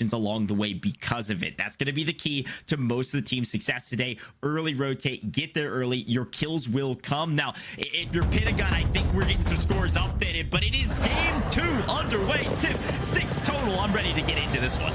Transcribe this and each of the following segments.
along the way because of it. That's going to be the key to most of the team's success today. Early rotate, get there early, your kills will come. Now, if you're Pentagon, I think we're getting some scores updated, but it is game 2 underway. Tip 6 total. I'm ready to get into this one.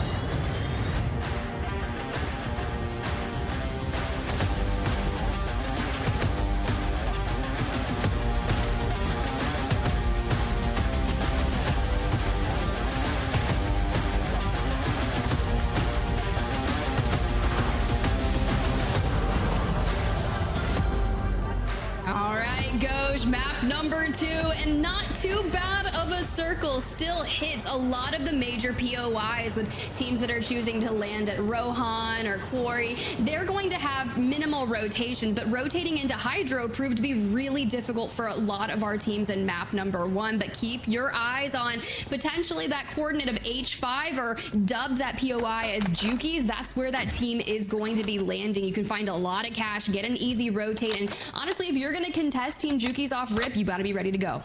Map number 2, and not too bad of a circle. Still hits a lot of the major POIs with teams that are choosing to land at Rohan or Quarry. They're going to have minimal rotations, but rotating into Hydro proved to be really difficult for a lot of our teams in map number 1. But keep your eyes on potentially that coordinate of H5, or dubbed that POI as Jukeyz. That's where that team is going to be landing. You can find a lot of cash, get an easy rotate, and honestly, if you're going to contest Team Jukeyz off rip, you got to be ready to go.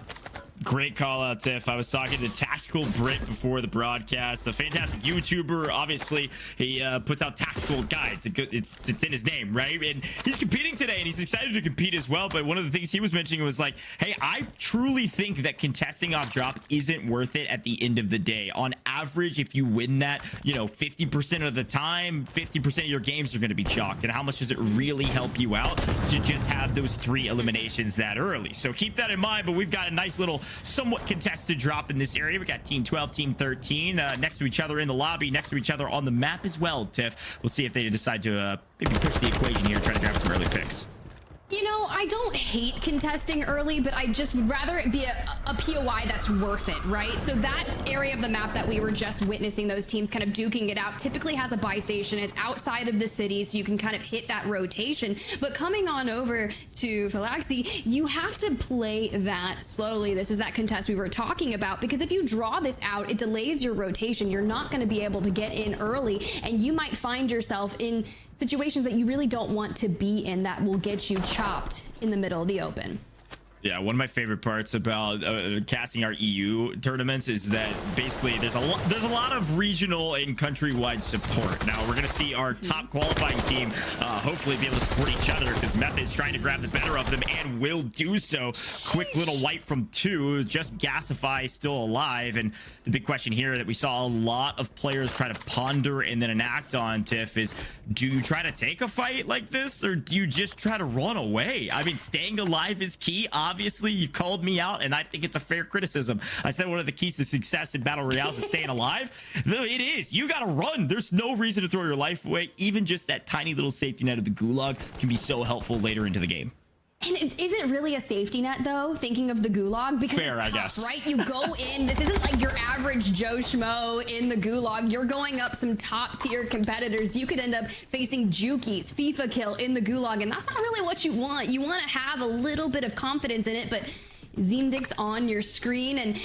Great call out, Tiff. I was talking to Tactical Brit before the broadcast, a fantastic YouTuber. Obviously, he puts out tactical guides. It's in his name, right? And he's competing today, and he's excited to compete as well. But one of the things he was mentioning was like, hey, I truly think that contesting off drop isn't worth it at the end of the day. On average, if you win that, 50% of the time, 50% of your games are going to be chalked. And how much does it really help you out to just have those 3 eliminations that early? So keep that in mind. But we've got a nice little somewhat contested drop in this area. We got team 12, team 13 next to each other in the lobby, next to each other on the map as well. Tiff, we'll see if they decide to maybe push the equation here, try to grab some early picks. I don't hate contesting early, but I just would rather it be a POI that's worth it, right? So that area of the map that we were just witnessing, those teams kind of duking it out, typically has a buy station. It's outside of the city, so you can kind of hit that rotation. But coming on over to Phylaxi, you have to play that slowly. This is that contest we were talking about, because if you draw this out, it delays your rotation. You're not going to be able to get in early, and you might find yourself in situations that you really don't want to be in that will get you chopped in the middle of the open. Yeah, one of my favorite parts about casting our EU tournaments is that basically there's a lot of regional and countrywide support. Now we're gonna see our top qualifying team hopefully be able to support each other, because Method is trying to grab the better of them and will do so. Quick little wipe from 2, just Gasify still alive. And the big question here that we saw a lot of players try to ponder and then enact on, Tiff, is do you try to take a fight like this, or do you just try to run away? I mean, staying alive is key. Obviously, you called me out, and I think it's a fair criticism. I said one of the keys to success in battle royales is staying alive. It is. You gotta run. There's no reason to throw your life away. Even just that tiny little safety net of the gulag can be so helpful later into the game. And is it really a safety net, though, thinking of the gulag? Because fair, it's tough, I guess. Right? You go in, this isn't like your average Joe Schmo in the gulag. You're going up some top-tier competitors. You could end up facing Jukeyz, FIFA kill in the gulag, and that's not really what you want. You want to have a little bit of confidence in it, but Zemdik's on your screen and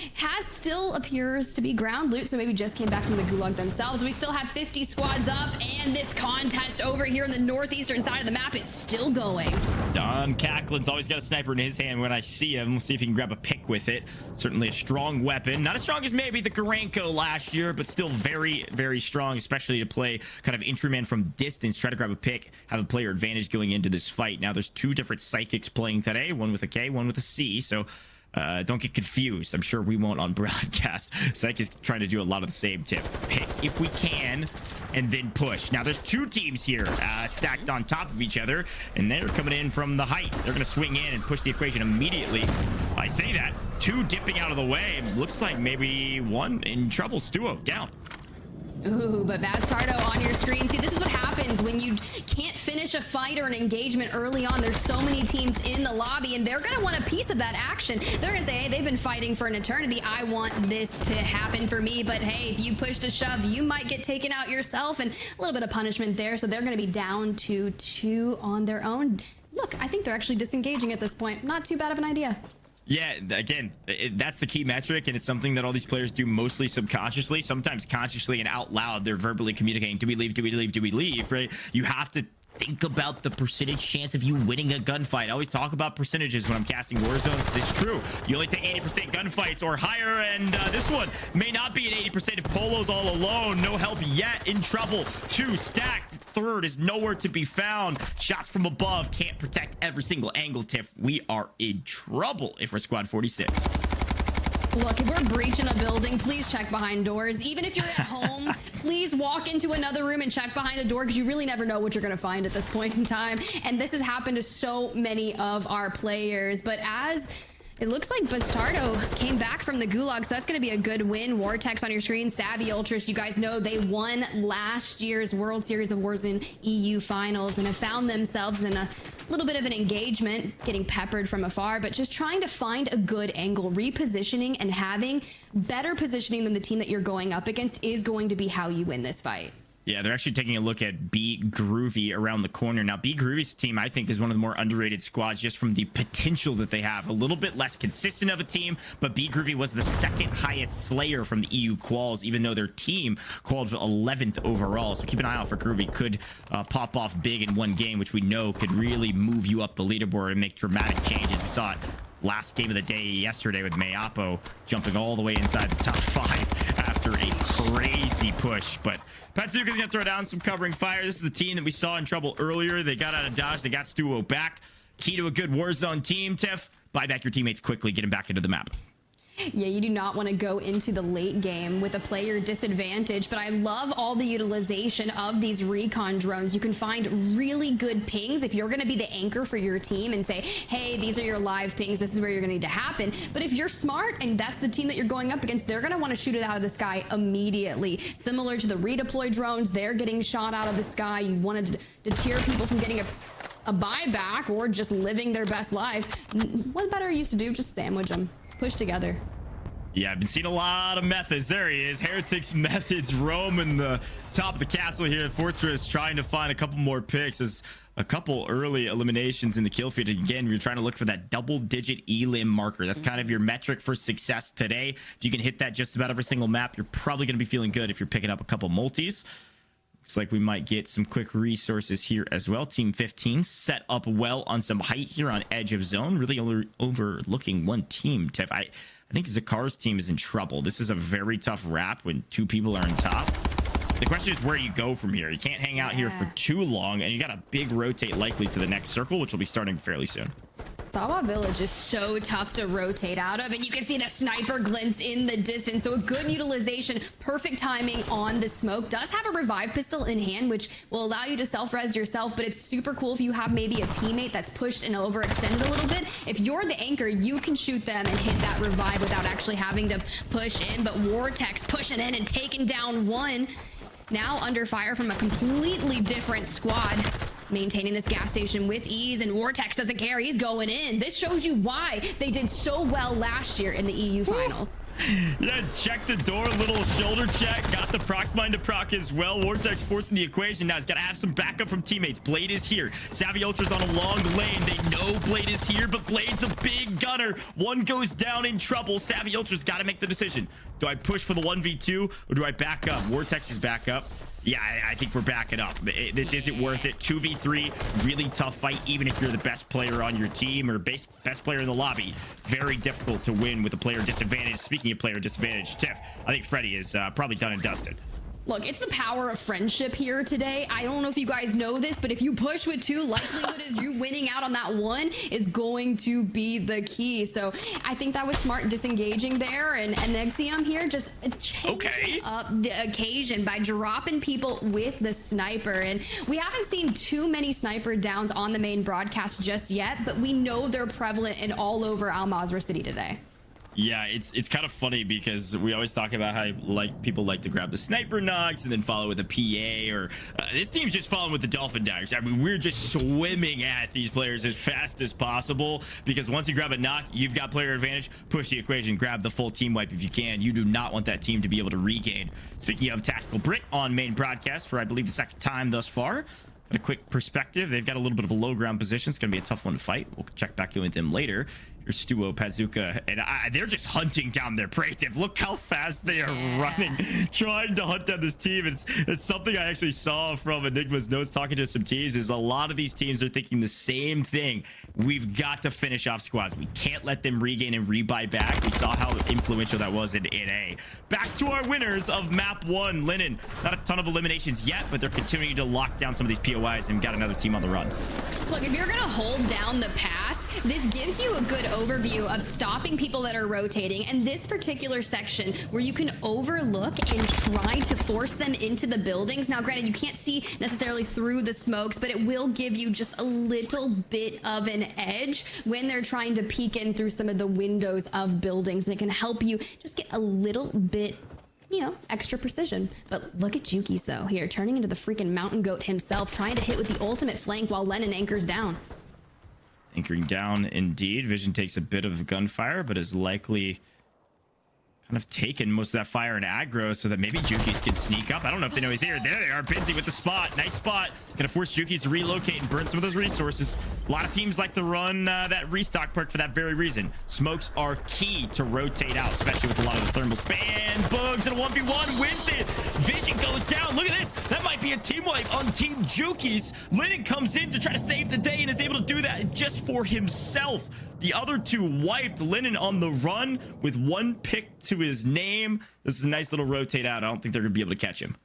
still appears to be ground loot, so maybe just came back from the gulag themselves. We still have 50 squads up, and this contest over here in the northeastern side of the map is still going. Don Cacklin's always got a sniper in his hand when I see him. We'll see if he can grab a pick with it. Certainly a strong weapon. Not as strong as maybe the Garanko last year, but still very, very strong, especially to play kind of entryman from distance. Try to grab a pick, have a player advantage going into this fight. Now, there's 2 different Psychics playing today, one with a K, one with a C, so don't get confused. I'm sure we won't on broadcast. Psych is trying to do a lot of the same. Tip, pick if we can, and then push. Now there's 2 teams here stacked on top of each other, and they're coming in from the height. They're gonna swing in and push the equation immediately. I say that, 2 dipping out of the way. Looks like maybe 1 in trouble. Stuo down. Ooh, but Bastardo on your screen. See, this is what happens when you can't finish a fight or an engagement early on. There's so many teams in the lobby, and they're going to want a piece of that action. They're going to say, hey, they've been fighting for an eternity. I want this to happen for me. But hey, if you push to shove, you might get taken out yourself, and a little bit of punishment there. So they're going to be down to 2 on their own. Look, I think they're actually disengaging at this point. Not too bad of an idea. Yeah, again, that's the key metric, and it's something that all these players do mostly subconsciously, sometimes consciously and out loud. They're verbally communicating, do we leave, do we leave, do we leave, right? You have to think about the percentage chance of you winning a gunfight. I always talk about percentages when I'm casting Warzone, because it's true. You only take 80% gunfights or higher, and this one may not be an 80% if Polo's all alone. No help yet, in trouble. 2 stacked. Third is nowhere to be found. Shots from above can't protect every single angle. Tiff, we are in trouble if we're squad 46. Look, if we're breaching a building, please check behind doors. Even if you're at home, please walk into another room and check behind a door, because you really never know what you're going to find at this point in time. And this has happened to so many of our players. But as it looks like Bastardo came back from the gulag, so that's going to be a good win. Vortex on your screen. Savvy Ultras, you guys know they won last year's World Series of Warzone EU Finals and have found themselves in a little bit of an engagement, getting peppered from afar, but just trying to find a good angle. Repositioning and having better positioning than the team that you're going up against is going to be how you win this fight. Yeah, they're actually taking a look at B Groovy around the corner. Now, B Groovy's team, I think, is one of the more underrated squads just from the potential that they have. A little bit less consistent of a team, but B Groovy was the 2nd highest Slayer from the EU quals, even though their team qualified 11th overall. So keep an eye out for Groovy. Could pop off big in one game, which we know could really move you up the leaderboard and make dramatic changes. We saw it last game of the day yesterday with Mayapo jumping all the way inside the top 5 after a crazy push. But Patsuka's gonna throw down some covering fire. This is the team that we saw in trouble earlier. They got out of dodge. They got Stuwo back. Key to a good Warzone team, Tiff: buy back your teammates quickly, get them back into the map. Yeah, you do not want to go into the late game with a player disadvantage, but I love all the utilization of these recon drones. You can find really good pings if you're going to be the anchor for your team and say, hey, these are your live pings, this is where you're going to need to happen. But if you're smart and that's the team that you're going up against, they're going to want to shoot it out of the sky immediately. Similar to the redeploy drones, they're getting shot out of the sky. You want to deter people from getting a buyback or just living their best life. What better used to do? Just sandwich them. Push together. Yeah, I've been seeing a lot of methods. There he is. Heretics methods roaming the top of the castle here at Fortress, trying to find a couple more picks. As a couple early eliminations in the kill feed. Again, you're trying to look for that double-digit elim marker. That's kind of your metric for success today. If you can hit that just about every single map, you're probably going to be feeling good if you're picking up a couple multis. Looks like we might get some quick resources here as well. Team 15 set up well on some height here on edge of zone. Really overlooking one team, Tiff. I think Zakar's team is in trouble. This is a very tough wrap when 2 people are on top. The question is where you go from here. You can't hang out here for too long, and you got a big rotate likely to the next circle, which will be starting fairly soon. Sawa Village is so tough to rotate out of, and you can see the sniper glints in the distance. So a good utilization, perfect timing on the smoke. Does have a revive pistol in hand, which will allow you to self-res yourself, but it's super cool if you have maybe a teammate that's pushed and overextended a little bit. If you're the anchor, you can shoot them and hit that revive without actually having to push in. But Vortex pushing in and taking down one. Now under fire from a completely different squad. Maintaining this gas station with ease, and Vortex doesn't care. He's going in. This shows you why they did so well last year in the EU finals. Yeah, check the door, little shoulder check. Got the Proxmine to proc as well. Vortex forcing the equation. Now he's got to have some backup from teammates. Blade is here. Savvy Ultra's on a long lane. They know Blade is here, but Blade's a big gunner. One goes down in trouble. Savvy Ultra's got to make the decision. Do I push for the 1v2 or do I back up? Vortex is back up. Yeah, I think we're backing up. This isn't worth it. 2v3, really tough fight, even if you're the best player on your team or best player in the lobby. Very difficult to win with a player disadvantage. Speaking of player disadvantage, Tiff, I think Freddy is probably done and dusted. Look, it's the power of friendship here today. I don't know if you guys know this, but if you push with 2, likelihood is you winning out on that 1 is going to be the key. So I think that was smart disengaging there, and Nexium here just changing up the occasion by dropping people with the sniper. And we haven't seen too many sniper downs on the main broadcast just yet, but we know they're prevalent and all over Al Mazrah City today. Yeah, it's kind of funny because we always talk about how people like to grab the sniper knocks and then follow with a PA, or this team's just following with the dolphin daggers. I mean, we're just swimming at these players as fast as possible because once you grab a knock, you've got player advantage. Push the equation, grab the full team wipe if you can. You do not want that team to be able to regain. Speaking of Tactical Brit on main broadcast for I believe the 2nd time thus far. Got a quick perspective. They've got a little bit of a low ground position. It's going to be a tough one to fight. We'll check back in with them later. Here's Joewo, Pazuka, and they're just hunting down their prey. Look how fast they are running, trying to hunt down this team. It's something I actually saw from Enigma's notes talking to some teams, is a lot of these teams are thinking the same thing. We've got to finish off squads. We can't let them regain and rebuy back. We saw how influential that was in A. Back to our winners of map 1, Lenun. Not a ton of eliminations yet, but they're continuing to lock down some of these POIs and got another team on the run. Look, if you're gonna hold down the pass, this gives you a good overview of stopping people that are rotating, and this particular section where you can overlook and try to force them into the buildings. Now granted, you can't see necessarily through the smokes, but it will give you just a little bit of an edge when they're trying to peek in through some of the windows of buildings, and it can help you just get a little bit, you know, extra precision. But look at Jukeyz though here, turning into the freaking mountain goat himself, trying to hit with the ultimate flank while Lenun anchors down. Anchoring down indeed. Vision takes a bit of gunfire, but is likely kind of taken most of that fire and aggro so that maybe Jukeyz can sneak up. I don't know if they know he's here. There they are, Binsy with the spot. Nice spot. Gonna force Jukeyz to relocate and burn some of those resources. A lot of teams like to run that restock perk for that very reason. Smokes are key to rotate out, especially with a lot of the thermals. Ban Bugs and a 1v1 wins it. Vision goes down. Look at this. That might be a team wipe on Team Jukeyz. Lenun comes in to try to save the day and is able to do that just for himself. The other two wiped. Lenun on the run with one pick to his name. This is a nice little rotate out. I don't think they're gonna be able to catch him.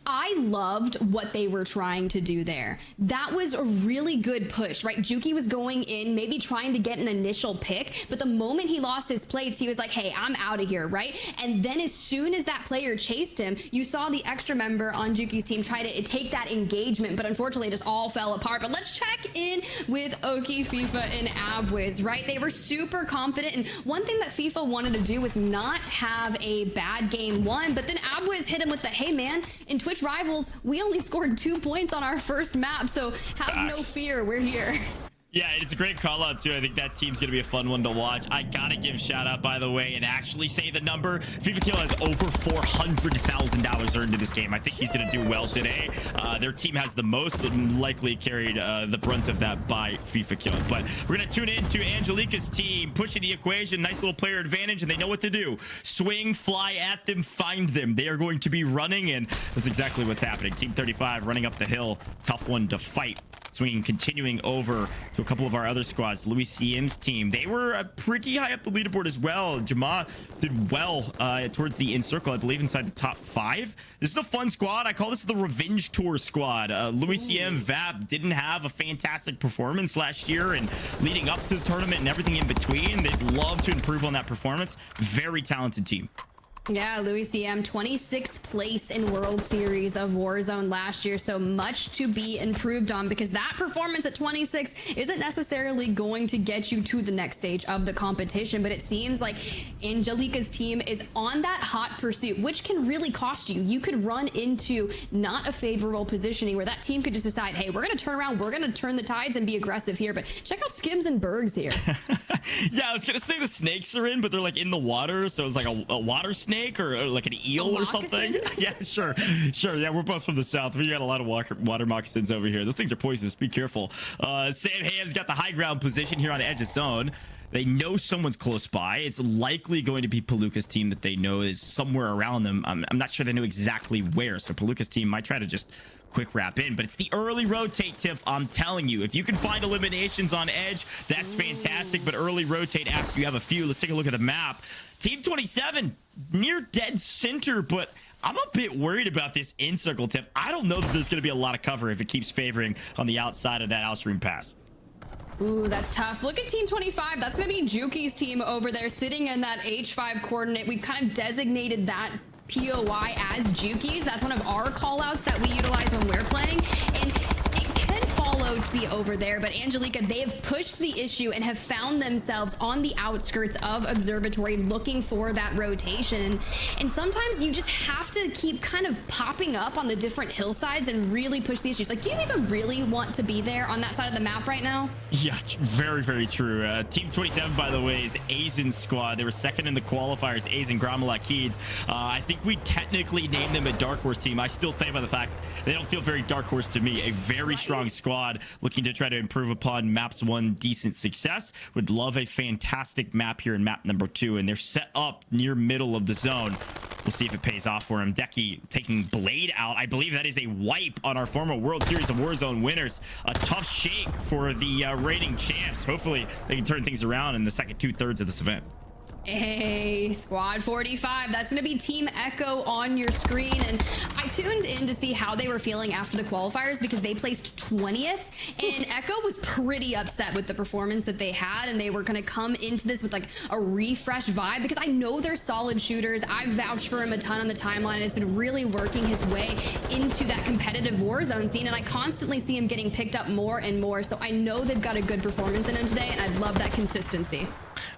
I loved what they were trying to do there. That was a really good push, right? Jukey was going in, maybe trying to get an initial pick, but the moment he lost his plates, he was like, hey, I'm out of here, right? And then as soon as that player chased him, you saw the extra member on Jukey's team try to take that engagement, but unfortunately it just all fell apart. But let's check in with Oki, FIFA, and Abwiz, right? They were super confident, and one thing that FIFA wanted to do was not have a bad game one, but then Abwiz hit him with the, hey man, in Twitch Rivals, we only scored 2 points on our first map, so have no fear, we're here. Yeah, it's a great call out too. I think that team's gonna be a fun one to watch. I gotta give shout out, by the way, and actually say the number. FIFA Kill has over $400,000 earned in this game. I think he's gonna do well today. Their team has the most and likely carried the brunt of that by FIFA Kill. But we're gonna tune into Angelica's team, pushing the equation, nice little player advantage, and they know what to do. Swing, fly at them, find them. They are going to be running, and that's exactly what's happening. Team 35 running up the hill, tough one to fight. Swinging, continuing over to a couple of our other squads. Louis CM's team, they were pretty high up the leaderboard as well. Jama did well towards the in circle, I believe inside the top 5. This is a fun squad. I call this the Revenge Tour squad. Louis CM Vap didn't have a fantastic performance last year, and leading up to the tournament and everything in between, they'd love to improve on that performance. Very talented team. Yeah, Louis CM, 26th place in World Series of Warzone last year, so much to be improved on, because that performance at 26 isn't necessarily going to get you to the next stage of the competition, but it seems like Angelica's team is on that hot pursuit, which can really cost you. You could run into not a favorable positioning where that team could just decide, hey, we're going to turn around, we're going to turn the tides and be aggressive here, but check out Skims and Bergs here. Yeah, I was going to say the snakes are in, but they're like in the water, so it's like a water snake. Or like an eel or something. Yeah, sure. Yeah, we're both from the south. We got a lot of water moccasins over here. Those things are poisonous. Be careful. Sam Ham's got the high ground position here on the edge of zone. They know someone's close by. It's likely going to be Palooka's team that they know is somewhere around them. I'm not sure they know exactly where, so Palooka's team might try to just quick wrap in, but it's the early rotate, Tiff. I'm telling you, if you can find eliminations on edge, that's fantastic, but early rotate after you have a few. Let's take a look at the map. Team 27 near dead center, but I'm a bit worried about this in circle, Tiff. I don't know that there's going to be a lot of cover if it keeps favoring on the outside of that outstream pass. Ooh, that's tough. Look at Team 25. That's going to be Jukey's team over there sitting in that H5 coordinate. We've kind of designated that POI as Jukeyz. That's one of our call outs that we utilize when we're playing, and it can follow to be over there, but Angelica, they have pushed the issue and have found themselves on the outskirts of Observatory looking for that rotation, and sometimes you just have to keep kind of popping up on the different hillsides and really push the issues. Like, do you even really want to be there on that side of the map right now? Yeah, very, very true. Team 27, by the way, is Aizen's squad. They were second in the qualifiers, Aizen, Gromala, Keeds. I think we technically named them a dark horse team. I still stand by the fact they don't feel very dark horse to me. A very strong squad. squad looking to try to improve upon map's one decent success. Would love a fantastic map here in map number 2, and they're set up near middle of the zone. We'll see if it pays off for him. Decky taking Blade out. I believe that is a wipe on our former World Series of Warzone winners. A tough shake for the reigning champs. Hopefully they can turn things around in the second 2/3 of this event. Hey, squad 45, that's going to be Team Echo on your screen. And I tuned in to see how they were feeling after the qualifiers because they placed 20th, and Echo was pretty upset with the performance that they had, and they were going to come into this with like a refreshed vibe because I know they're solid shooters. I've vouched for him a ton on the timeline and has been really working his way into that competitive Warzone scene, and I constantly see him getting picked up more and more, so I know they've got a good performance in him today, and I'd love that consistency.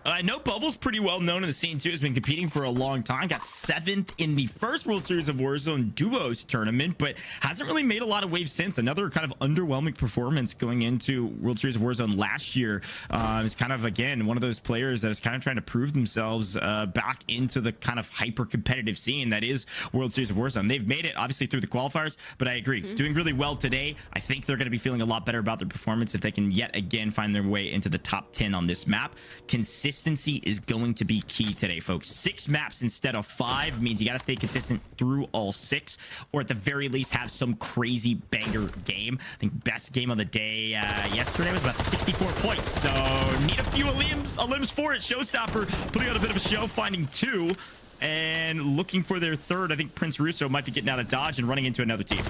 I know Bubble's pretty well known in the scene too. Has been competing for a long time. Got 7th in the first World Series of Warzone Duos tournament, but hasn't really made a lot of waves since. Another kind of underwhelming performance going into World Series of Warzone last year. Is kind of, again, one of those players that is kind of trying to prove themselves back into the kind of hyper competitive scene that is World Series of Warzone. They've made it obviously through the qualifiers, but I agree, doing really well today. I think they're going to be feeling a lot better about their performance if they can yet again find their way into the top 10 on this map. Consistency is going to be key today, folks. 6 maps instead of 5 means you got to stay consistent through all 6, or at the very least have some crazy banger game. I think best game of the day yesterday was about 64 points, so need a few limbs for it. Showstopper putting on a bit of a show, finding 2 and looking for their 3rd. I think Prince Russo might be getting out of dodge and running into another team.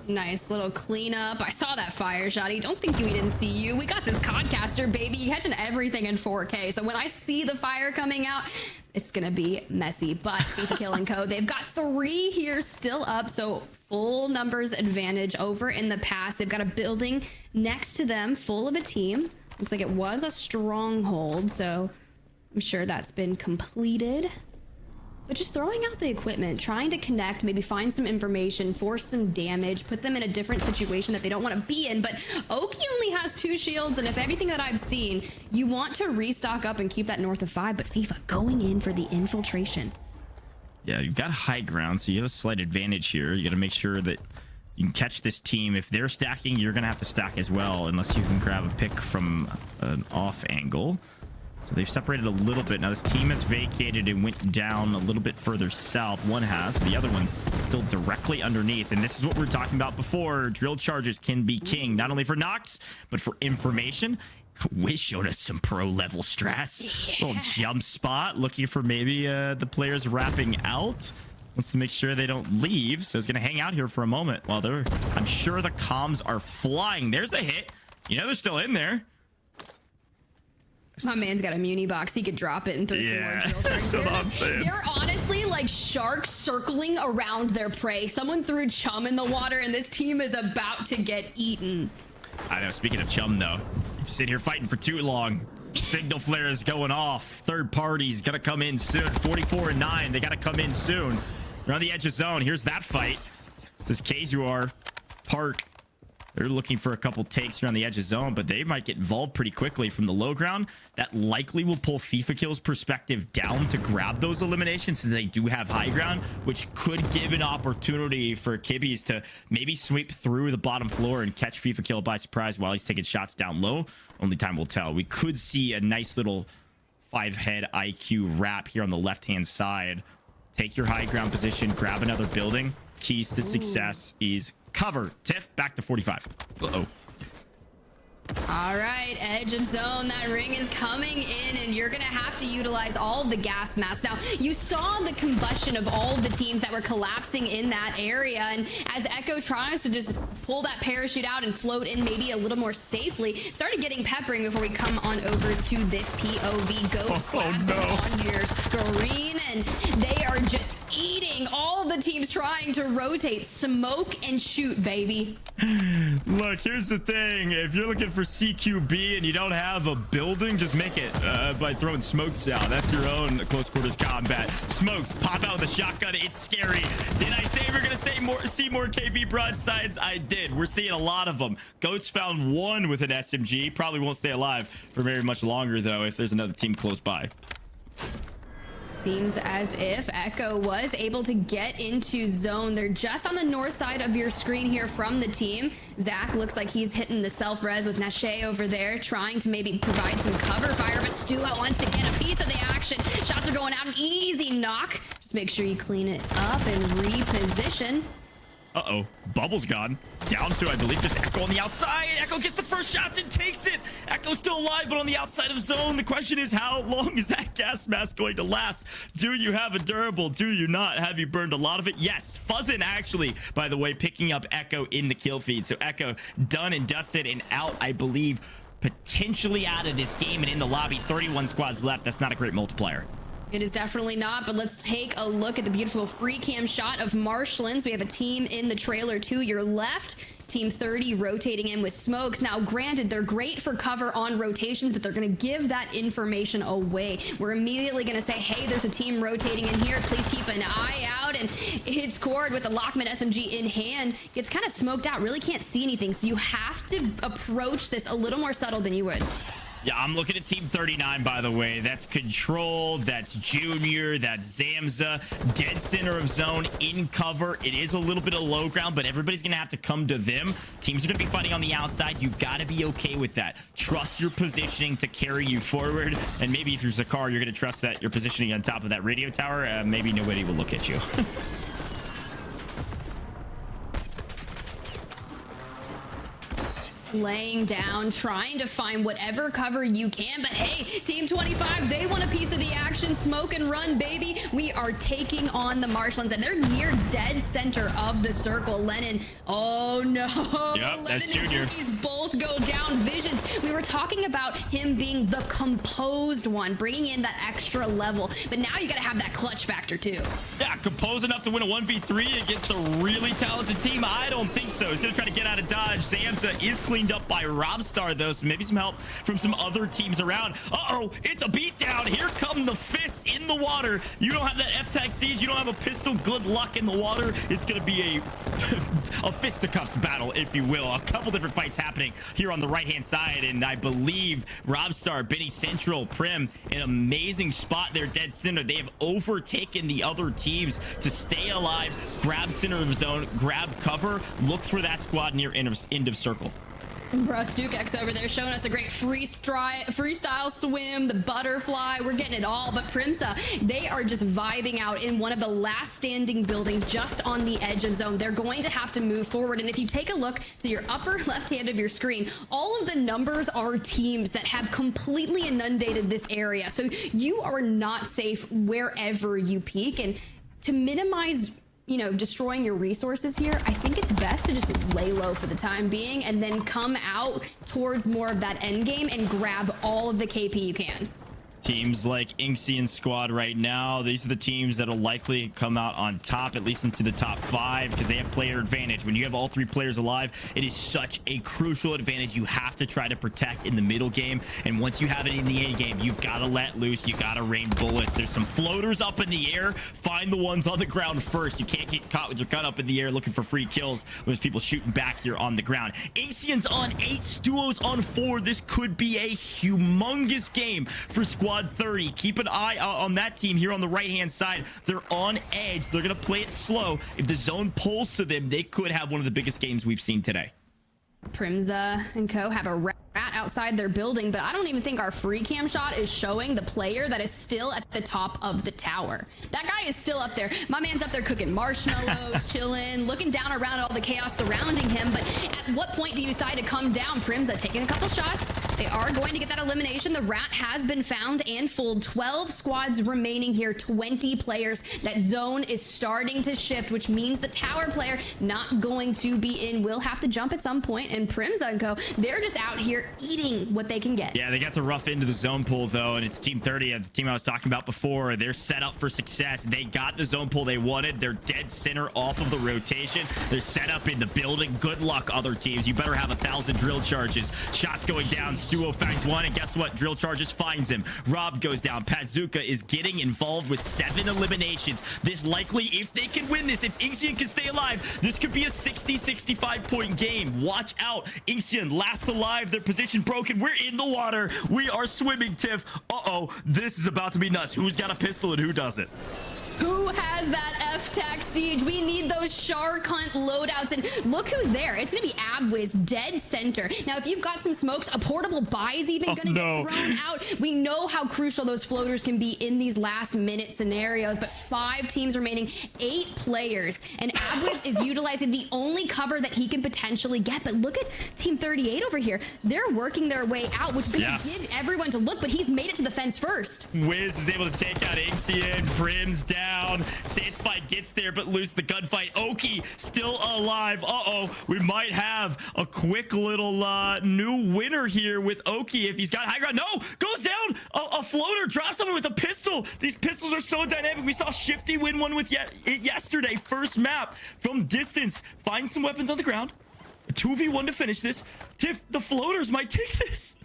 Nice little cleanup. I saw that fire, Shotty. Don't think we didn't see you. We got this Codcaster, baby. You catching everything in 4K. So when I see the fire coming out, it's gonna be messy. But FIFA Kill and Co, they've got 3 here still up, so full numbers advantage over in the past. They've got a building next to them full of a team. Looks like it was a stronghold, so I'm sure that's been completed. But just throwing out the equipment, trying to connect, maybe find some information, force some damage, put them in a different situation that they don't want to be in. But Oki only has 2 shields, and if everything that I've seen, you want to restock up and keep that north of 5, but FIFA going in for the infiltration. Yeah, you've got high ground, so you have a slight advantage here. You got to make sure that you can catch this team. If they're stacking, you're going to have to stack as well, unless you can grab a pick from an off angle. So they've separated a little bit. Now this team has vacated and went down a little bit further south. One has, the other one still directly underneath. And this is what we were talking about before. Drill charges can be king, not only for knocks, but for information. Wish showed us some pro level strats. Yeah. Little jump spot, looking for maybe the players wrapping out. Wants to make sure they don't leave. So he's going to hang out here for a moment while they're, I'm sure the comms are flying. There's a hit. You know they're still in there. My man's got a muni box. He could drop it and throw some more drill charges. That's what I'm saying. They're honestly like sharks circling around their prey. Someone threw chum in the water, and this team is about to get eaten. I know. Speaking of chum, though, you sit here fighting for too long. Signal flare is going off. Third party's gonna come in soon. 44-9. They gotta come in soon. They're on the edge of zone. Here's that fight. This is KZUR Park. They're looking for a couple takes here on the edge of zone, but they might get involved pretty quickly from the low ground. That likely will pull FIFA Kill's perspective down to grab those eliminations, since they do have high ground, which could give an opportunity for Kibbies to maybe sweep through the bottom floor and catch FIFA Kill by surprise while he's taking shots down low. Only time will tell. We could see a nice little 5-head IQ wrap here on the left-hand side. Take your high ground position, grab another building. Keys to success is cover. Tiff, back to 45. Uh-oh. All right, edge of zone. That ring is coming in, and you're going to have to utilize all of the gas masks. Now, you saw the combustion of all of the teams that were collapsing in that area, and as Echo tries to just pull that parachute out and float in maybe a little more safely, started getting peppering before we come on over to this POV. Go on your screen, and they are just eating all the teams trying to rotate, smoke and shoot, baby. Look, here's the thing. If you're looking for CQB and you don't have a building, just make it by throwing smokes out. That's your own close quarters combat. Smokes pop out with a shotgun. It's scary. Did I say we're gonna see more KV broadsides? I did. We're seeing a lot of them. Goats found 1 with an SMG. Probably won't stay alive for very much longer though if there's another team close by. seems as if Echo was able to get into zone. They're just on the north side of your screen here from the team. Zach looks like he's hitting the self-res with Nashe over there, trying to maybe provide some cover fire, but Stuart wants to get a piece of the action. Shots are going out, an easy knock. Just make sure you clean it up and reposition. Uh-oh, Bubble's gone. Down to, I believe, just Echo on the outside. Echo gets the first shots and takes it. Echo's still alive, but on the outside of zone. The question is, how long is that gas mask going to last? Do you have a durable? Do you not? Have you burned a lot of it? Yes. Fuzzin, actually, by the way, picking up Echo in the kill feed. So Echo done and dusted and out, I believe, potentially out of this game and in the lobby. 31 squads left. That's not a great multiplier. It is definitely not, but let's take a look at the beautiful free cam shot of Marshlands. We have a team in the trailer to your left. Team 30 rotating in with smokes. Now, granted, they're great for cover on rotations, but they're going to give that information away. We're immediately going to say, hey, there's a team rotating in here. Please keep an eye out. And hits Cord with the Lockman SMG in hand. Gets kind of smoked out. Really can't see anything. So you have to approach this a little more subtle than you would. Yeah, I'm looking at Team 39, by the way. That's Control, that's Junior, that's Zamza. Dead center of zone, in cover. It is a little bit of low ground, but everybody's going to have to come to them. Teams are going to be fighting on the outside. You've got to be okay with that. Trust your positioning to carry you forward. And maybe if you're Zakar, you're going to trust that you're positioning on top of that radio tower. Maybe nobody will look at you. Laying down, trying to find whatever cover you can, but hey, Team 25, they want a piece of the action. Smoke and run, baby. We are taking on the Marshlands, and they're near dead center of the circle. Lenun, oh no. Yep, that's Junior. These both go down. Visions, we were talking about him being the composed one, bringing in that extra level, but now you gotta have that clutch factor too. Yeah, composed enough to win a 1v3 against a really talented team? I don't think so. He's gonna try to get out of dodge. Zamza is cleaned up by Robstar, though, so maybe some help from some other teams around. Uh-oh, it's a beatdown. Here come the fists in the water. You don't have that F-Tag siege. You don't have a pistol. Good luck in the water. It's going to be a fisticuffs battle, if you will. A couple different fights happening here on the right-hand side, and I believe Robstar, Benny Central, Prim, an amazing spot there, dead center. They have overtaken the other teams to stay alive, grab center of zone, grab cover, look for that squad near end of circle. Bro, Jukeyz over there showing us a great freestyle swim, the butterfly. We're getting it all. But Primsa, they are just vibing out in one of the last standing buildings just on the edge of zone. They're going to have to move forward. And if you take a look to your upper left hand of your screen, all of the numbers are teams that have completely inundated this area. So you are not safe wherever you peek. And to minimize, you know, destroying your resources here, I think it's best to just lay low for the time being and then come out towards more of that end game and grab all of the KP you can. Teams like Inxian squad right now, these are the teams that'll likely come out on top, at least into the top 5, because they have player advantage. When you have all 3 players alive, it is such a crucial advantage you have to try to protect in the middle game. And once you have it in the end game, you've got to let loose. You got to rain bullets. There's some floaters up in the air. Find the ones on the ground first. You can't get caught with your gun up in the air looking for free kills when there's people shooting back here on the ground. Inxian's on 8, Stuo's on 4. This could be a humongous game for squad 30. Keep an eye out on that team here on the right hand side. They're on edge. They're gonna play it slow. If the zone pulls to them, they could have one of the biggest games we've seen today. Primsa and co have a rat outside their building, but I don't even think our free cam shot is showing the player that is still at the top of the tower. That guy is still up there. My man's up there cooking marshmallows, chilling, looking down around all the chaos surrounding him. But at what point do you decide to come down? Primsa taking a couple shots. They are going to get that elimination. The rat has been found and fooled. 12 squads remaining here, 20 players. That zone is starting to shift, which means the tower player not going to be in, will have to jump at some point. And Primsa and co, they're just out here eating what they can get. Yeah, they got the rough into the zone pull, though, and it's Team 30, the team I was talking about before. They're set up for success. They got the zone pull they wanted. They're dead center off of the rotation. They're set up in the building. Good luck, other teams. You better have 1,000 drill charges. Shots going down. This duo finds one, and guess what? Drill Charges finds him. Rob goes down. Pazuka is getting involved with 7 eliminations. This likely, if they can win this, if Ixion can stay alive, this could be a 60-65 point game. Watch out. Ixion last alive. Their position broken. We're in the water. We are swimming, Tiff. Uh-oh. This is about to be nuts. Who's got a pistol and who doesn't? Who has that F-Tac Siege? We need those Shark Hunt loadouts. And look who's there. It's going to be Abwiz, dead center. Now, if you've got some smokes, a portable buy is even going to get thrown out. We know how crucial those floaters can be in these last-minute scenarios. But 5 teams remaining, 8 players. And Abwiz is utilizing the only cover that he can potentially get. But look at Team 38 over here. They're working their way out, which is going to give everyone to look. But he's made it to the fence first. Wiz is able to take out Ixion. Prim's down. Sandspike gets there, but loses the gunfight. Oki still alive. Uh-oh. We might have a quick little new winner here with Oki if he's got high ground. No! Goes down! A floater drops someone with a pistol. These pistols are so dynamic. We saw Shifty win one with it yesterday. First map from distance. Find some weapons on the ground. A 2v1 to finish this. Tiff, the floaters might take this.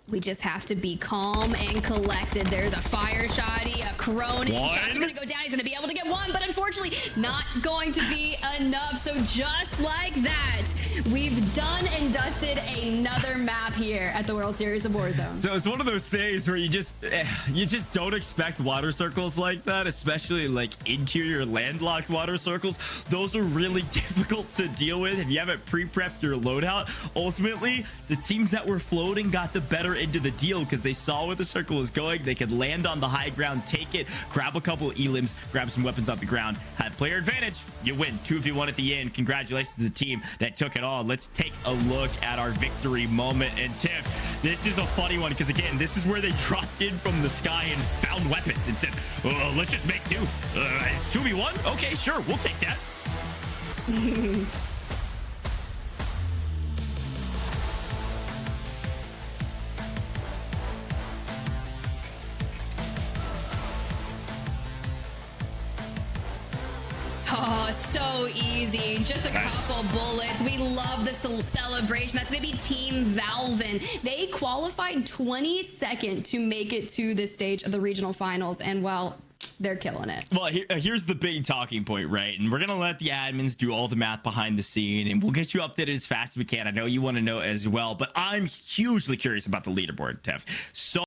We just have to be calm and collected. There's a fire shotty, a Cronin. Shots are going to go down. He's going to be able to get one, but unfortunately not going to be enough. So just like that, we've done and dusted another map here at the World Series of Warzone. So it's one of those things where you just don't expect water circles like that, especially like interior landlocked water circles. Those are really difficult to deal with if you haven't pre-prepped your loadout. Ultimately, the teams that were floating got the better into the deal because they saw where the circle was going. They could land on the high ground, take it, grab a couple of elims, grab some weapons off the ground, had player advantage. You win 2v1 at the end. Congratulations to the team that took it all. Let's take a look at our victory moment. And Tiff, this is a funny one because again, this is where they dropped in from the sky and found weapons and said, let's just make do. It's 2v1. Okay, sure, we'll take that. Oh, so easy. Just a couple bullets. We love the celebration. That's going to be Team Valvin. They qualified 22nd to make it to this stage of the regional finals. And well, they're killing it. Well, here's the big talking point, right? And we're going to let the admins do all the math behind the scene and we'll get you updated as fast as we can. I know you want to know as well, but I'm hugely curious about the leaderboard, Tev. So